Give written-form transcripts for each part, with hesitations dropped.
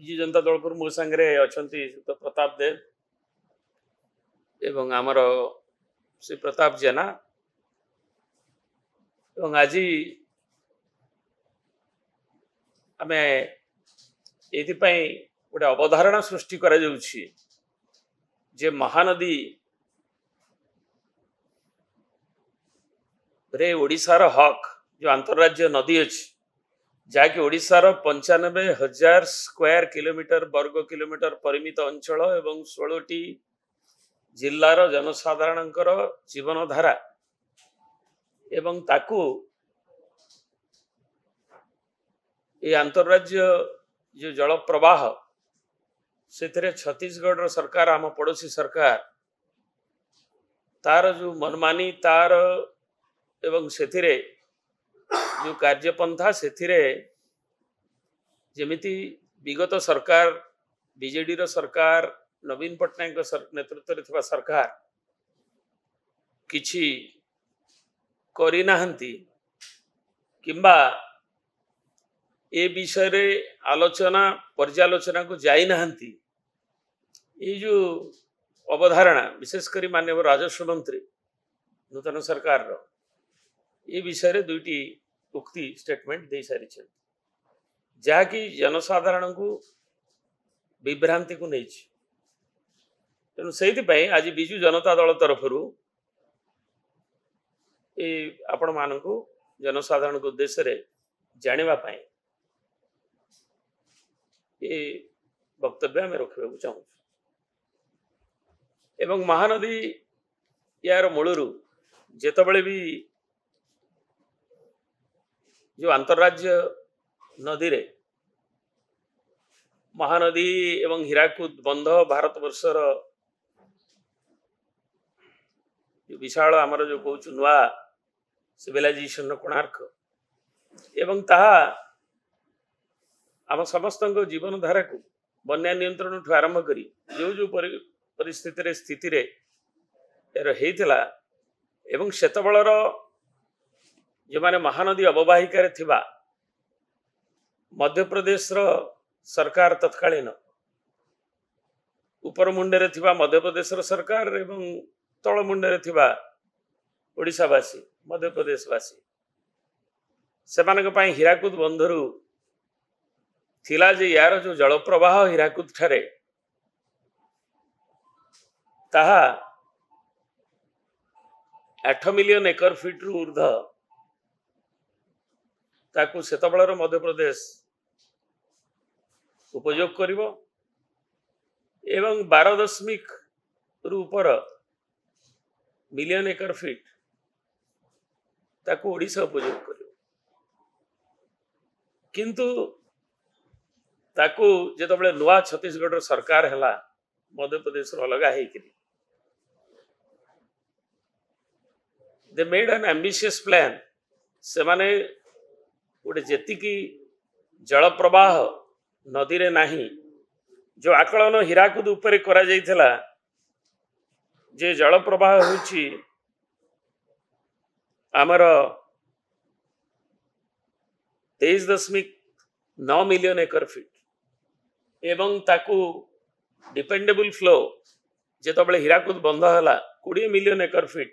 विजु जनता दल को मो सांगे अच्छा तो प्रताप देव एवं आमर श्री प्रताप जेना एवं आज आम ये गोटे अवधारणा सृष्टि करा जे महानदी रे ओडिशार हक जो अंतरराज्य नदी अच्छी जहाँकि ओडिशार 95,000 स्क्वायर किलोमीटर वर्ग किलोमीटर परिमित अंचल एवं 16टी जिल्लार जनसाधारण जीवन धारा एवं ताकू ये अंतरराज्य जो जल प्रवाह से छत्तीसगढ़ सरकार आम पड़ोसी सरकार तार जो मनमानी तार एवं से जो कार्यपंथा से जेमिति विगत सरकार बीजेडी रो सरकार नवीन पट्टनायक नेतृत्व सरकार किछि करी नाहंती किंबा ए विषय रे आलोचना पर्यालोचना को जाई नाहंती ये जो अवधारणा विशेषकर माननीय राजस्व मंत्री नूतन सरकार रो ये विषय रे दुईटी उक्ति स्टेटमेंट दे सारी जहाँकि जनसाधारण को विभ्रांति को नहीं तेणु से आज विजु जनता दल तरफ आपण मान जनसाधारण को उद्देश्य रे जानापी ये वक्तव्य आम रखा चाहूँ एवं महानदी यार मूलरू जेतबेले भी जो अंतरराज्य नदी रे महानदी एवं हीराकुद बंध भारत वर्षर जो विशाल आमर जो कहूँ नुआ सिविलाइजेशन कोणार्क एवं ताहा आम समस्त जीवन धारा को बन्या नियंत्रण ठू आरंभ करी जो जो परिस्थिति स्थिति रे यार हेइथिला एवं सेतबेलर जो माने महानदी अववाहिकार थिबा मध्य प्रदेश रो सरकार तत्कालीन ऊपर मुंडे रे थिबा मध्य प्रदेश रो सरकार एवं तळ मुंडे रे थिबा ओडिशावासी मध्य प्रदेशवासी सेमानक पई हीराकुद बंधरु थिला जे यार जो जल प्रवाह हीराकुद ठारे ताहा 8 मिलियन एकर फीट रु ऊर्ध ताकू सेतबेलर मध्य प्रदेश उपयोग करिवो एवं 12 रु ऊपर मिलियन एकर फीट ताकू ओडिशा उपयोग करिवो किंतु ताकू जेतबेले नुआ छत्तीसगढ़ सरकार हैला मध्य प्रदेश अलगा हेकरी they made an ambitious plan से माने गोटे जेतिकी जल प्रवाह नदी रे नाही जो आकलन हीराकुद उपरे करा जाइथिला जे जल प्रवाह होछि आमर 23.9 मिलियन एकर फीट एवं ताकू डिपेंडेबल फ्लो जेतबेले हीराकुद बंध हला 20 मिलियन एकर फीट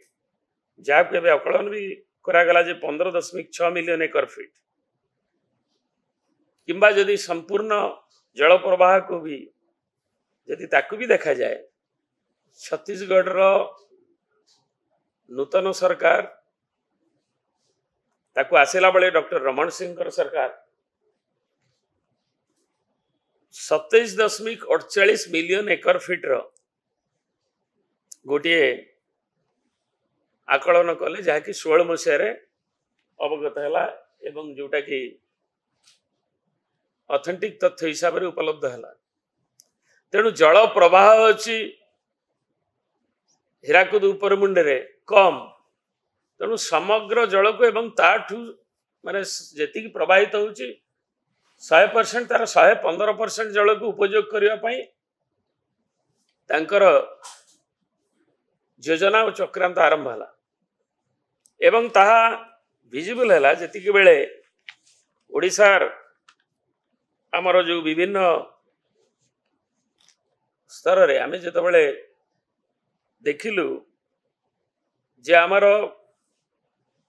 जहाँ के आकलन भी करागला जे 15.6 मिलियन एकर फीट किंबा यदि संपूर्ण जल प्रवाह को भी यदि ताकू भी देखा जाए छत्तीसगढ़ रो नूतन सरकार ताकू आसेला बेले डॉक्टर रमण सिंह सरकार 27.48 मिलियन एकर फीट रो गोटे आकलन कले जहाँकि 16 मसीह अवगत है एवं जोटा कि ऑथेंटिक तथ्य हिसाब से उपलब्ध है तेणु जल प्रवाह अच्छी हीराकुद ऊपर मुंडे रे कम तेणु समग्र जल को एवं ताठू माने जेतिकी प्रवाहित होची 100% तार 115% जल को उपयोग करने तांकर योजना और चक्रांत आरंभ है एवं ताहा विजिबल है जेतिकी बेले ओडिशार आमर जो विभिन्न स्तर रे आमे जेतबेले देखिलु जे आमर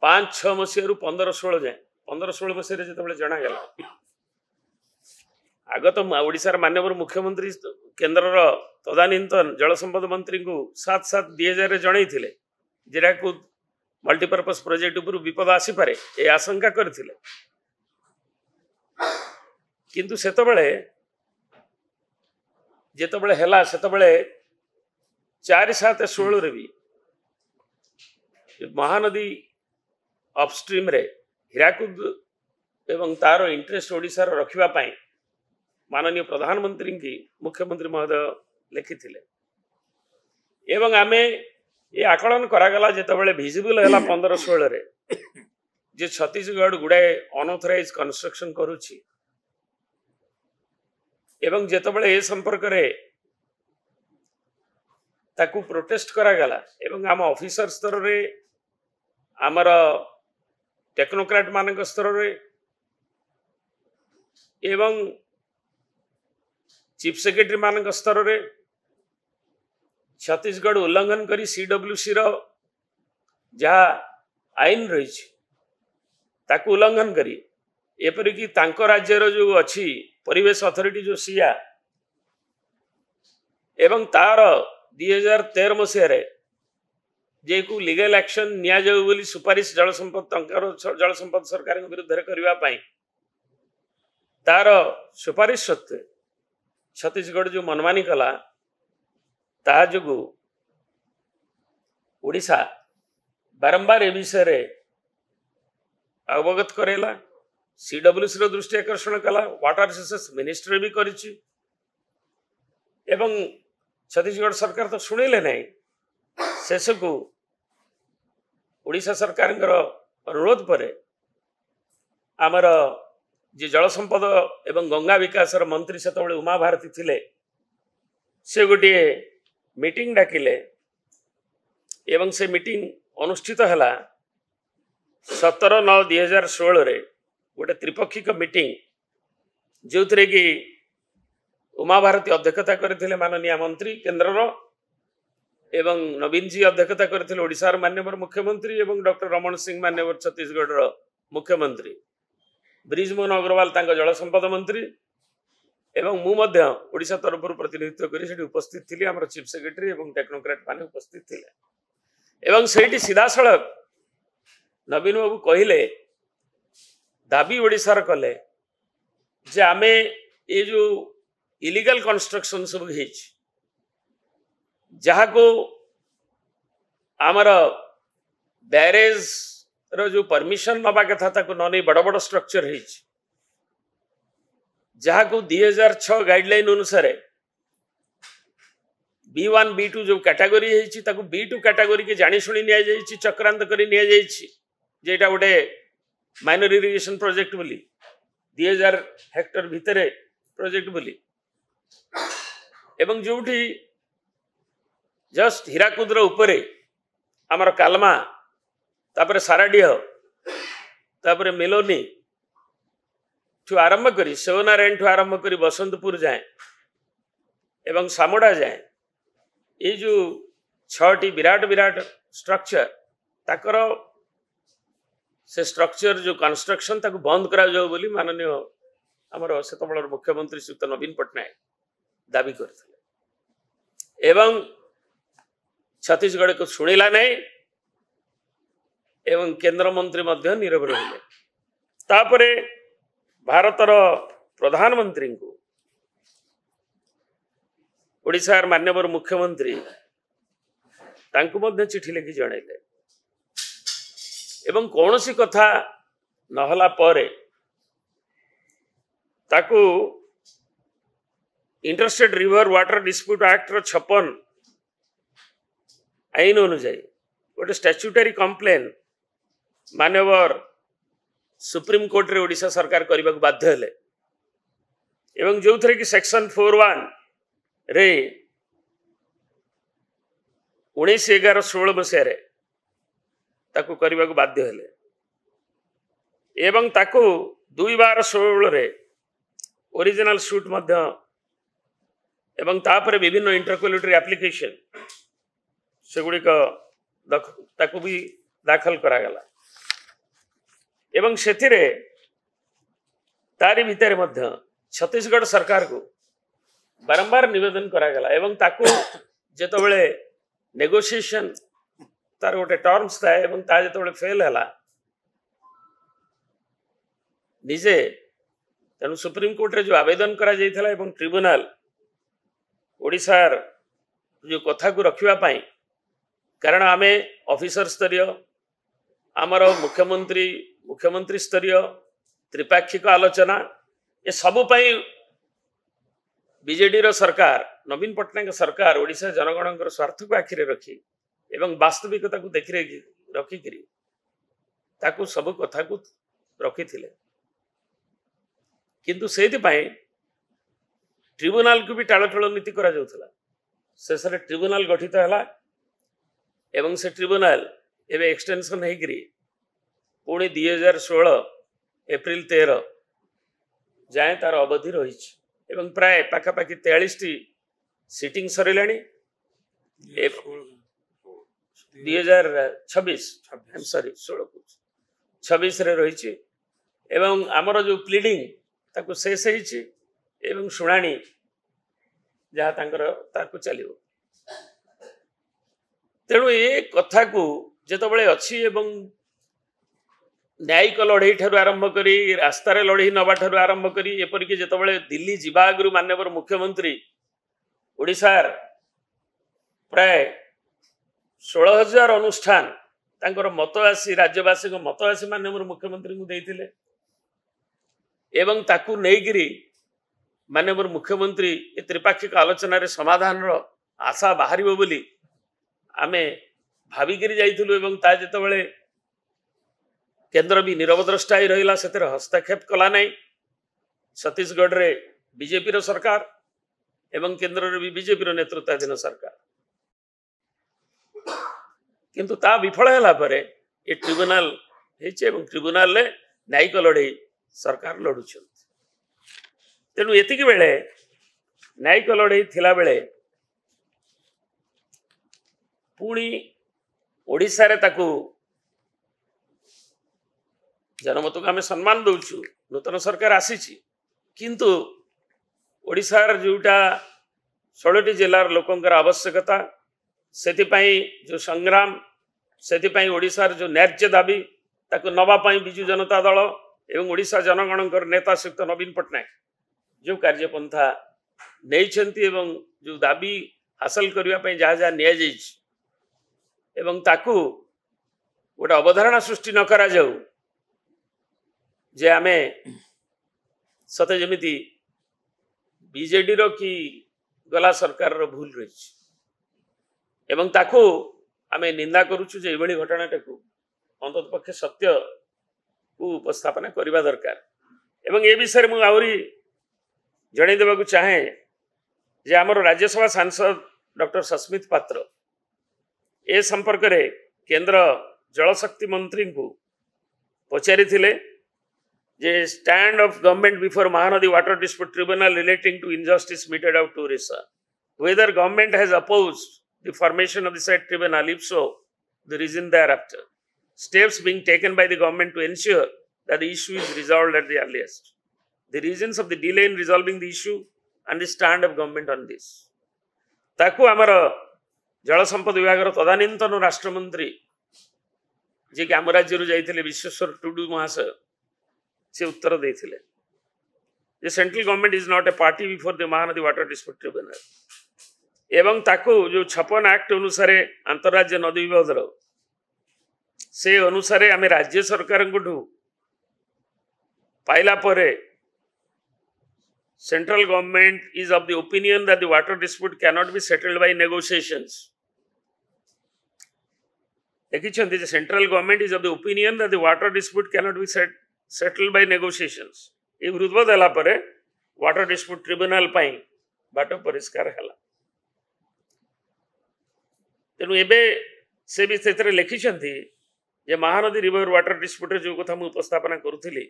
5-6 मसीह रु 15-16 जाए 15-16 मसीह जेतबेले जना गला आग तो ओडिशार माननीय मुख्यमंत्री केन्द्र तदानीतन जल संपद मंत्री को 7/7/2000 जणई थिले जेरा को मल्टीपर्पज प्रोजेक्ट उपर विपद आसी पारे ए आशंका करथिले किंतु सेतबेले जेतबेले हैला सेतबेले 4/7/16 रे भी महानदी अपस्ट्रीम रे हीराकुद एवं तार इंटरेस्ट ओडिशा रखिबा पाई माननीय प्रधानमंत्री की मुख्यमंत्री महोदय लिखिथिले एवं आमे ये आकलन करागला जेतबेले विजिबल हैला 15-16 रे जे छत्तीसगढ़ गुड़ाए अनऑथराइज कंस्ट्रक्शन करूची एवं जेतबेले ए संपर्क रे ताकू प्रोटेस्ट करागला एवं आम ऑफिसर स्तर रे आमर टेक्नोक्राट मानक स्तर रे एवं चीफ सेक्रेटरी मानक स्तर रे छत्तीसगढ़ उल्लंघन करी सीडब्ल्यूसी रो जहा आईन रही ताकू उल्लंघन करी एपरिकी तांको राज्य रो जो अच्छी परिवेश अथॉरिटी जो सिया एवं तार 2013 मसीह रे जे को लीगल एक्शन निया जाऊ बोली सुपारिश जल संपद सरकार विरुद्ध रे करबा पाई तार सुपारिश सत्वे छत्तीसगढ़ जो मनमानी कला ता जो ओडिशा बारंबार ए विषय रे अवगत करेला सीडब्ल्यूसी रो दृष्टि आकर्षण कला वाटर रिसोर्सेस मिनिस्ट्री भी करिछि एवं छत्तीसगढ़ सरकार तो शुणिले नहीं शेष को ओडिशा सरकार अनुरोध पर आमर जे जल संपद एवं गंगा विकास मंत्री से उमा भारती थिले से गोटे मीटिंग डाकिले एवं से मीटिंग अनुष्ठित हैला 17/9/2016 रे गोटे त्रिपक्षिक मीटिंग जो थे कि उमा भारती अध्यक्षता करथिले माननीय मंत्री केन्द्र एवं नवीन जी अध्यक्षता करथिले ओडिशार माननीय मुख्यमंत्री एवं डॉक्टर रमण सिंह माननीय छत्तीसगढ़ मुख्यमंत्री ब्रिजमोहन अग्रवाल तांका जल संपद मंत्री एवं मु मध्य ओडिशा तरफ प्रतिनिधित्व करी सेठी उपस्थित थिली हमर चीफ सेक्रेटरी एवं टेक्नोक्रेट माने उपस्थित थिले एवं सेठी सीधा सड़क नवीन बाबू कहिले दाबी ओडिशार कले जे आमे ये जो इलीगल कंस्ट्रक्शन सब हेच जहा को आमर बैरेज रो जो परमिशन नबा कथा ताको न नहीं बड़ बड़ स्ट्रक्चर है जहाँ को 2006 गाइडलाइन अनुसार B1 B2 जो कैटेगरी है ताको B2 कैटेगरी के जानी शुणी निया जाइछि चक्रांत करी निया जाइछि जेटा गोटे माइनर इरिगेशन प्रोजेक्ट बोली 2000 हेक्टर भितरे प्रोजेक्ट बोली एवं जोठी जस्ट हीराकुद उपरे आमर कालमा तापर साराडीह तापर मेलोनी ठू आरंभ करी शिवनारायण ठू आरंभ करी बसंतपुर जाए एवं सामोड़ा जाए ये जो 6टी विराट विराट स्ट्रक्चर ताकर से स्ट्रक्चर जो कंस्ट्रक्शन ताको बंद करा जाओ बोली माननीय आमर सेतबेलर मुख्यमंत्री श्रीयुक्त नवीन पट्टनायक दाबी करथिले एवं छत्तीसगढ़ को शुणिला नहीं एवं केंद्र मंत्री मध्य नीरव रहिले तापरे भारतर प्रधानमंत्री को ओडिशार मान्यवर मुख्यमंत्री तांको मध्य चिठी लिखि जणाइले एवं कौनसी कथा नहला परे ताकू interstate river water dispute act 56 आईन अनुसार गोटे स्टैट्यूटरी कंप्लेन मान्यवर सुप्रीम कोर्ट रे ओडिशा सरकार करने को बाध्य हेले एवं जो थे कि सेक्शन 41 रे 19/11/16 मसीह ताकू करने को बाध्य हेले एवं ताकू 2/12/16 रे ओरिजिनल सूट मध्य एवं तापर विभिन्न इंटरकोलेटरी एप्लिकेशन सेगुड़िक ताकू भी दाखल करागला एवं सेथिरे तारी भितर मध्य छत्तीसगढ़ सरकार को बारंबार निवेदन करागला एवं ताकू जेतबेले नेगोशिएशन तार गोटे टर्म्स था एवं ता जेतबेले फेल हला निजे तेणु सुप्रीम कोर्ट रे जो आवेदन करा जाइथला एवं ट्रिब्यूनल ओडिशार जो कथा को रखिबा पाई कारण आमे ऑफिसर स्तरीय आमर मुख्यमंत्री स्तरीय त्रिपाक्षिक आलोचना ये सबु पाई बीजेडी रो सरकार नवीन पटनायक सरकार ओडिशा जनगणकर स्वार्थ को आखिरे रखी एवं वास्तविकता को देखि रखिक ताकू सब कथा को रखी थिले किंतु सेति पाई ट्रिब्यूनल को भी टालटोल नीति करा जाउथला शेष रे ट्रिब्यूनल गठित हला एवं से ट्रिब्यूनल एवं एक्सटेंशन होगी पुणी 2016 एप्रिल 13 जाए तार अवधि रही एवं प्राय पाखापाखि 43 सीटिंग सरला 2026 सॉरी 26 रे रही एवं आमर जो प्लीडिंग ताकू शेष एवं शुणाणी जहाँ ताकू चलो तेणु ये कथा को जितेबाला अच्छी एवं न्यायिक लड़ई ठार आरंभ करी रास्तार लड़ई नवा ठार आरंभ करी एपरिक जितेबाला दिल्ली जावा आगु माननीय मुख्यमंत्री ओडिशार प्राय 16,000 अनुष्ठान तांकर मत आसी राज्यवासी मत आसी माननीय मुख्यमंत्री को देइथिले एवं ताकू नेगिरी माननीय मुख्यमंत्री ए त्रिपाक्षिक आलोचना रे समाधान रो आशा बाहरिबो बोली आमे भाविकी जाइलु एवं ता जेतबेले केंद्र भी निरवद्रष्टा ही रहिला सेतिर हस्तक्षेप कला नहीं छत्तीसगढ़ रे बीजेपी रो सरकार एवं केंद्र रे भी बीजेपी रो नेतृत्वाधीन सरकार किंतु ता विफल होला परे ए ट्रिब्यूनल हेचे एवं ट्रिब्यूनल ले न्यायिक लड़ई सरकार लड़ुछन तेणु एतिकी बेले न्यायिक लड़ई थिला बेले पुणी ओडिशा रे ताकू जनमत को आम सम्मान दौचु नूतन सरकार आसी किंतु ओडिशार जोटा 16टी जिलार लोकंकर आवश्यकता सेतिपाई जो संग्राम सेतिपाई ओडिशार जो न्याय्य दाबी ताकू नवा पाई बिजु जनता दल एवं ओडिशा जनगणकर नेता श्रीयुक्त नवीन पटनायक जो कार्यपंथा नहीं एवं जो दाबी हासिल करने जहाँ जहाँ नि एवं ताकू गोटे अवधारणा सृष्टि न करा जाऊ जे आमे सते जमिति बीजेडी रो कि गला सरकार रो भूल रही एवं ताकू आमे निंदा करूछु जे एभली घटनाटाकू अंतत पक्षे सत्य को उपस्थापना करने दरकार एवं ए विषय में आहरी जणै देबाकू चाहे जे आमर राज्यसभा सांसद डॉक्टर सस्मित पात्र ए संपर्क रे केंद्र जलशक्ति मंत्री को पचारि थिले जे stand of government before Mahanadi water dispute tribunal relating to injustice meted out to Orissa whether government has opposed the formation of the said tribunal, if so the reason thereafter, steps being taken by the government to ensure that the issue is resolved at the earliest, the reasons of the delay in resolving the issue and the stand of government on this ताकू आमर जल संपद विभाग तदानीतन राष्ट्रमंत्री जी कि आम राज्य जाइए विश्वेश्वर टुडू महाशय से उत्तर देते central government is not a party before the Mahanadi water dispute tribunal एवं ताकू जो 56 एक्ट अनुसार अंतरराज्य नदी विवाद से अनुसार आम राज्य सरकार पाइला परे central government is of the opinion that the water dispute cannot be settled by negotiations देखिए central government is of the opinion that the water dispute cannot be settled by negotiations ये हृदय देला परे वाटर डिस्प्यूट ट्रिब्यूनल पाई बाट परिष्कार है तेणु एबे से भी से लिखिं जे महानदी रिवर वाटर डिस्प्यूट जो कथा मुझे उपस्थापना करुली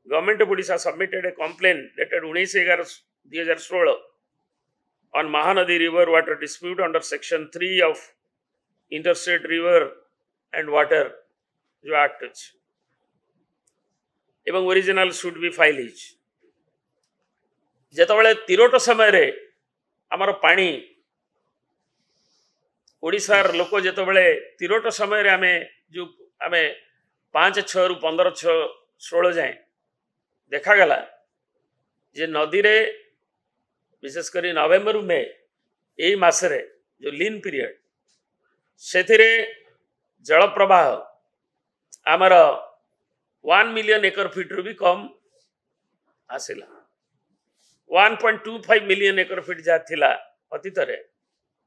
government of Odisha submitted a complaint dated 19/11/2016 on Mahanadi River water dispute under Section 3 of Interstate River and Water Act एवं ओरिजिनल शुड बी फाइल जेतबले तिरोट समय रे आमर पानी ओडिशार लोक जेतबले तिरोट समय रे आमे 5-6 रु 15-16 जाए देखा गला जे नदी रे विशेष करी नवेम्बर में यही मासरे जो लीन पीरियड से जल प्रवाह आमर 1 मिलियन एकर फीट रु भी कम आसिला 1.25 मिलियन एकर फीट जहाँ थिला अतीत रे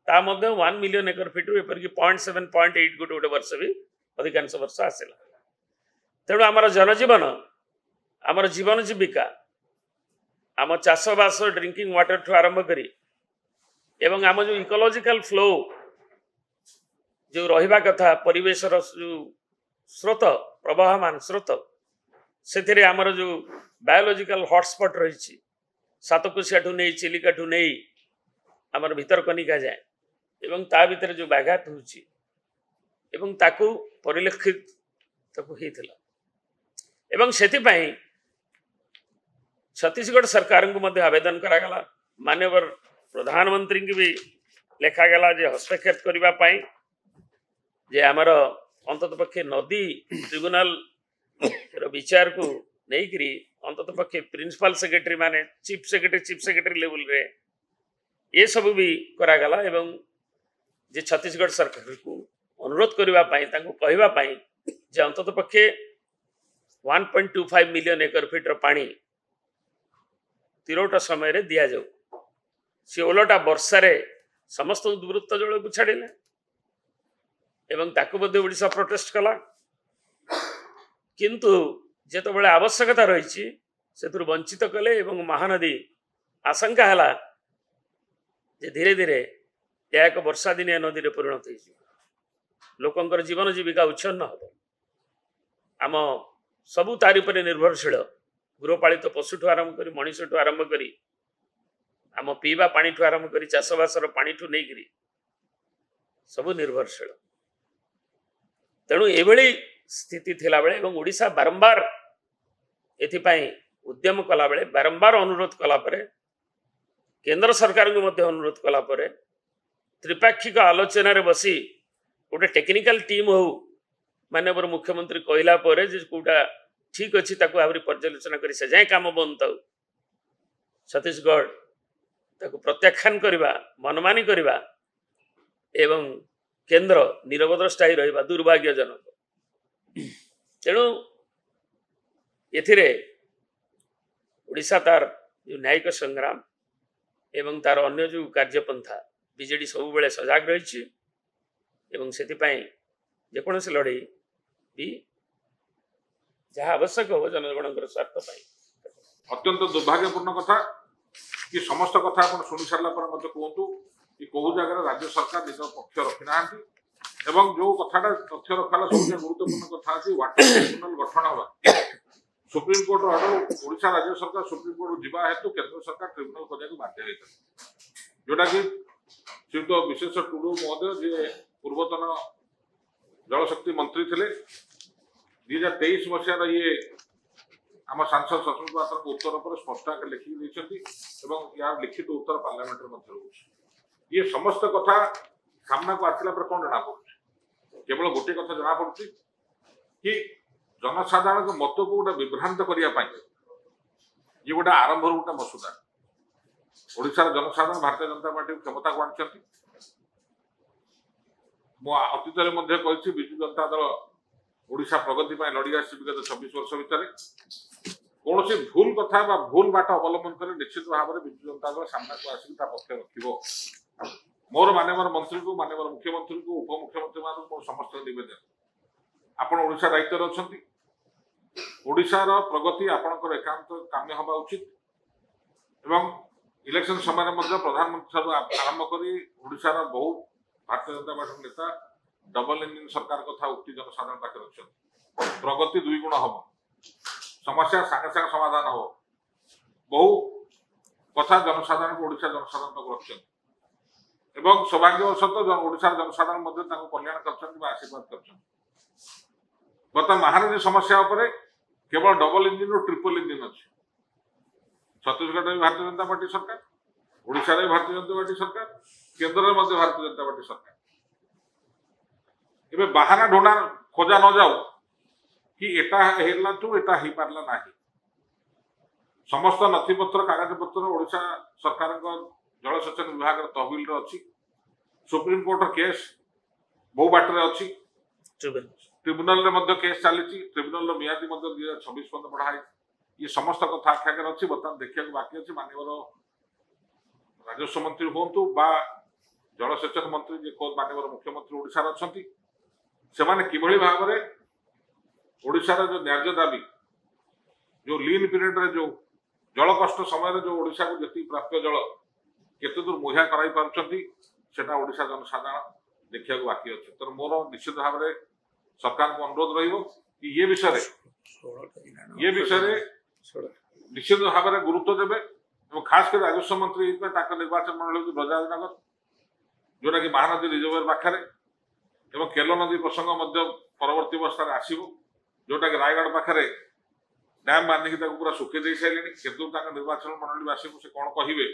ता मध्य 1 मिलियन एकर फीट रु एपर की 0.7 0.8 गोटे वर्ष भी अधिकांश वर्ष आसिला तेणु आमर जनजीवन आमर जीवन जीविका आम चाषबास ड्रिंकिंग वाटर ठू आरंभ करी एवं आम जो इकोलॉजिकल फ्लो जो रहिबा कथा परिवेश जो स्रोत प्रवाहमान स्रोत से आमर जो बायोलॉजिकल हॉटस्पॉट रही सातकोशिया ठू नहीं चिलिका ठू नहीं आमर भितरकनिका जाए एवं ता भितर जो व्याघात होची ताकू परिलक्षित होइथिला एवं सेतिपई छत्तीसगढ़ सरकार को मध्य आवेदन करागला माननीय प्रधानमंत्री की भी लेखा गला जे हस्तक्षेप करबा पई जे आमर अंतत पक्षे नदी ट्रिब्यूनल रो विचार को नहीं करी अंतत पक्षे प्रिंसिपल सेक्रेटरी माने चीफ सेक्रेटरी लेवल रे ये सब भी करागला एवं जे छत्तीसगढ़ सरकार को अनुरोध करबा पई तांको कहबा पई जे अंतत पक्षे 1.25 मिलियन एकर फीट रो पानी तिरोट समय रे दिया जाऊ सी ओलटा वर्षा रे समस्त दुर्वृत्त जल को छाड़िले एवं ताकू मध्य ओडिशा प्रोटेस्ट कला किंतु जेत बळे आवश्यकता रही से वंचित कले एवं महानदी आशंका है जे धीरे धीरे यह एक वर्षा दिनिया नदी रे परिणत हो लोकंकर जीवन जीविका उच्छन्न हम आम सबू तारी पर निर्भरशील गृहपालित पशु ठू आरंभ करी मनीष ठू आरंभ करी आम पीवा पानी ठू आरंभ करी चाषबासर पानी ठू नहीं करी सबू निर्भरशील तेणु एभली स्थिति थिला बेले एवं ओडिशा बारंबार एथिपाई उद्यम कला बेले बारंबार अनुरोध कला परे केंद्र सरकार को मध्य अनुरोध कला परे त्रिपाक्षिक आलोचना रे बसी गोटे टेक्निकल टीम हो माननीय मुख्यमंत्री कहला परे जे कोटा ठीक अच्छी ताकू आहुरी पर्यालोचना करी से जाए काम बंद था छत्तीसगढ़ ताकू प्रत्याख्यान करवा मनमानी करवा एवं केंद्र निरवद्रष्टा ही रहिबा दुर्भाग्यजनक तेणु एथिरे ओडिशा तार जो न्यायिक संग्राम एवं तार अन्य जो कार्यपंथा बीजेडी सब बेले सजाग रही एवं सेतिपाई जेकोसी लड़ई भी जहाँ आवश्यक हो जनगण स्वार्थ पाई अत्यंत दुर्भाग्यपूर्ण कथा कि समस्त कथा आप शुणी सारा कहतु कि कौ जगह राज्य सरकार निज पक्ष रखी ना एवं जो कथाटा तथ्य रखा सबसे गुरुत्वपूर्ण कथा अच्छी वाटर ट्रिब्यूनल गठन हवा सुप्रीमकोर्ट ऑर्डर ओडिशा राज्य सरकार सुप्रीमकोर्ट जावा हेतु केंद्र सरकार ट्रिब्यूनल करने बाध्य होता जोटा कि श्रीयुक्त विशेष टुडू महोदय जे पूर्वतन जलशक्ति मंत्री थे 2023 मसीहार ये आम सांसद सस्मित पात्र उत्तर पर स्पष्ट आकार लिखिकी यार लिखित उत्तर पार्लियामेंट ये समस्त कथा सामना को आसला कौन जना पड़े केवल गोटे कथा जना पड़ी कि जनसाधारण मत को गोटे विभ्रांत करने ये गोटे आरंभ गोटे मसुदा ओडिशार जनसाधारण भारतीय जनता पार्टी क्षमता को आनी अतीत में विजु जनता दल ओडिशा प्रगति लड़ी आसी विगत 26 वर्ष भितर कौन भूल कथा भूल बाट अवलंबन कर निश्चित भाव में विजु जनता दल सामना को आसिक पक्ष रख मोर माननीय मंत्री को माननीय मुख्यमंत्री को उपमुख्यमंत्री मान समस्त निवेदन आपण ओडिशा दायित्व अच्छा ओडिशार प्रगति आपणकर एकांत काम्य हवा उचित एवं इलेक्शन समय प्रधानमंत्री आरंभ कर ओडिशार बहु भारतीय जनता पार्टी नेता डबल इंजिन सरकार कथा उक्ति जनसाधारण पाखे रखते प्रगति 2 गुण हम समस्या सागे समाधान हो बहु कथा जनसाधारण को ओडिशा जनसाधारण रखते एवं सौभाग्यवशत ओडिशार जनसाधारण मध्य तांको कल्याण करछन्ति बा आशीर्वाद करछन्ति। बर्तमान महानदी समस्या उपरे केवल डबल इंजिन और ट्रिपल इंजिन अछि। छत्तीसगढ़ में भारतीय जनता पार्टी सरकार, ओडिशा रे भारतीय जनता पार्टी सरकार, केंद्र में मध्य भारतीय जनता पार्टी सरकार। एबे बाहाना ढोना खोजा न जाऊ कि एटा हेला तू एटा ही पारला नाही। समस्त नथिपत्र कागज पत्र ओडिशा सरकार जलसेचन विभाग तहबिल अच्छी। सुप्रीम कोर्ट केस बहु बाटर अच्छी। ट्रिब्यूनल रे केस चली। ट्रिब्यूनल मियादी 2026 पर्यंत बढ़ाई। ये समस्त कथा आख्यागर अच्छी। बर्तमान देखा बाकी अच्छी माननीय राजस्व मंत्री हूँ बा जलसेचन मंत्री जे माननीय मुख्यमंत्री ओडिशा अच्छा से भाव में ओडिशार जो न्याय दाबी जो लीन पीरियड रे जो जल कष्ट समय जो ओडिशा को जी प्राप्य जल केते दूर मुहैया कराई पारुछंती सेटा ओडिशा जनसाधारण देखिया बाकी अच्छे। तो मोर निश्चित भाव में सरकार को अनुरोध रहिबो कि ये विषय निश्चित भाव में गुरुत्व देवे और खास कर राजस्व मंत्री निर्वाचन मंडल ब्रजराजनगर जोटा कि महानदी रिजर्वर पाखे एवं केलो नदी प्रसंग परवर्ती अवस्था आसो जोटा कि रायगढ़ पाखे डैम बांधिकी पूरा सुखी दे सारे किंतु निर्वाचन मंडलवासी को से कौन कहे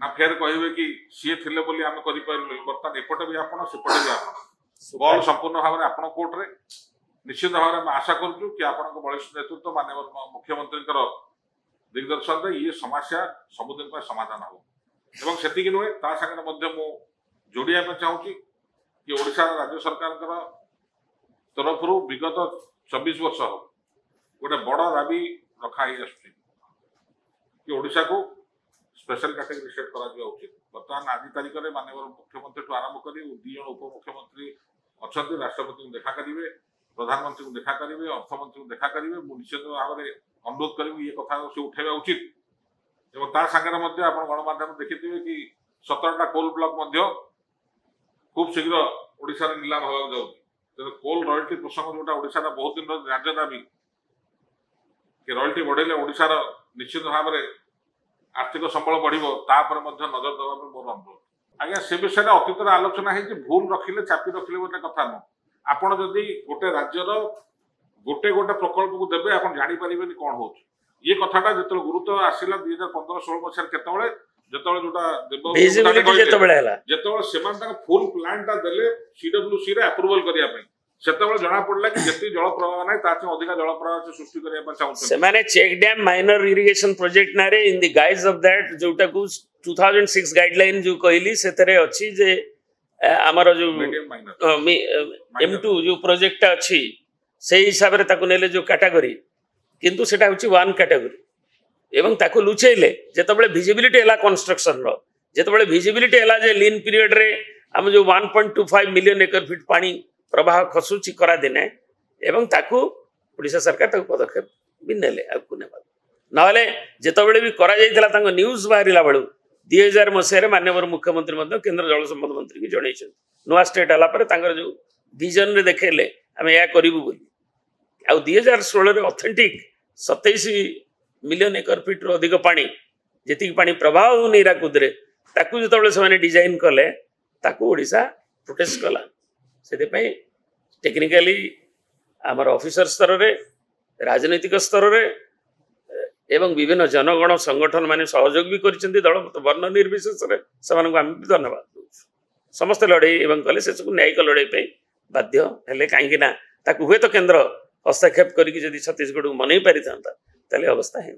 ना फेर कहे कि सी थे बोली आम कर बर्तमान एपटे भी आपण सेपटे भी आप बल संपूर्ण भाव में आपण कोर्ट रे निश्चित भाव में आशा करूँ कि आपण बलिष्ठ नेतृत्व माननीय मुख्यमंत्री दिग्दर्शन ये समस्या सबुदिन समाधान हो एवं सेतिक नुहे ता संगे मु जोड़िया चाहूँगी कि ओडिशा राज्य सरकार तरफ विगत 24 वर्ष हो गोटे बड़ दाबी रखाई कि ओडिशा को स्पेशल कैटेगरी सेट करा उचित। बर्तमान आज तारीख में माननीय मुख्यमंत्री आरंभ कर 2 जन उपमुख्यमंत्री अच्छा राष्ट्रपति को देखा करेंगे, प्रधानमंत्री को देखा करेंगे, अर्थमंत्री को देखा करेंगे। मुझे निश्चित भाव में अनुरोध करी ये कथा से उठेगा उचित। एवं ता सागर आप गणमाध्यम देखिथे कि 17टा कोल ब्लॉक खूब शीघ्र ओडिशा रे नीलाम होगा जाऊँ। कोल रॉयल्टी प्रसंग जोटा ओडिशा बहुत दिन राज्य दाबी कि रॉयल्टी बढ़ेले ओडिशा निश्चित भाव में आर्थिक संबल बढ़िबो तापर नजर देवा मोर अनुरोध। आज्ञा से विषय अतीतर आलोचना है भूल रखिले चापी रखिले गोटे कथा नुह। आपण जदि गोटे राज्यर गोटे गोटे प्रकल्प को देवे आप जापर कौन हो ये कथाटा जो गुरुत्व आसला 2015-16 मसीह केतबळे जेतबळे जोटा फुल प्लान देले सीडब्ल्यूसी रे अप्रूवल करिया पई सेतबळे जना पड़ला कि जति जल प्रवाह नाही ताचे अधिक जल प्रवाह से सृष्टि करिया पई चाहउछन से माने check dam minor irrigation project नारे in the guise of that जोटा को 2006 गाइडलाइन जो कहली सेतरे अछि जे हमर जो M2 जो प्रोजेक्ट अछि से हिसाब रे ताको नेले जो कैटेगरी किंतु सेटा होछि 1 कैटेगरी एवं ताको लुचेले जेतबळे विजिबिलिटी हला कंस्ट्रक्शन रो जेतबळे विजिबिलिटी हला जे लीन पीरियड रे हम जो 1.25 मिलियन एकर फीट पानी प्रवाह खसुची करा दिने एवं ताकू ओडिशा सरकार ताकू पदक्षेप भी नेले आकु नेबा नहले जेतबळे भी करा जाइतला तांको न्यूज बाहरिला बळू 2000 मसिया रे माननीय मुख्यमंत्री मध्य केंद्र जल संपद मंत्री की जणैछन नुआ स्टेट हला पर तांकर जो विजन रे देखेले हम या करिवु बोली आ 2016 रे ऑथेंटिक 27 मिलियन एकर फीट रो अधिक पानी जेतिक पानी प्रवाह होनी राकुदरे ताकू जेतबळे से डिजाइन कले ताकू ओडिशा प्रोटेस्ट कला से टेक्निकली आमर ऑफिसर स्तर रे राजनीतिक स्तर रे एवं विभिन्न जनगण संगठन माने सहयोग भी करिसेंती दल वर्ण निर्विशेष रे समान को हम धन्यवाद दउ समस्त लड़ाई एवं कले से न्यायिक लड़ाई पे बाध्य हेले काहे ना ताकू हुए तो केंद्र हस्तक्षेप करी जदि छत्तीसगढ़ को मनै पारि थांता तले अवस्था है।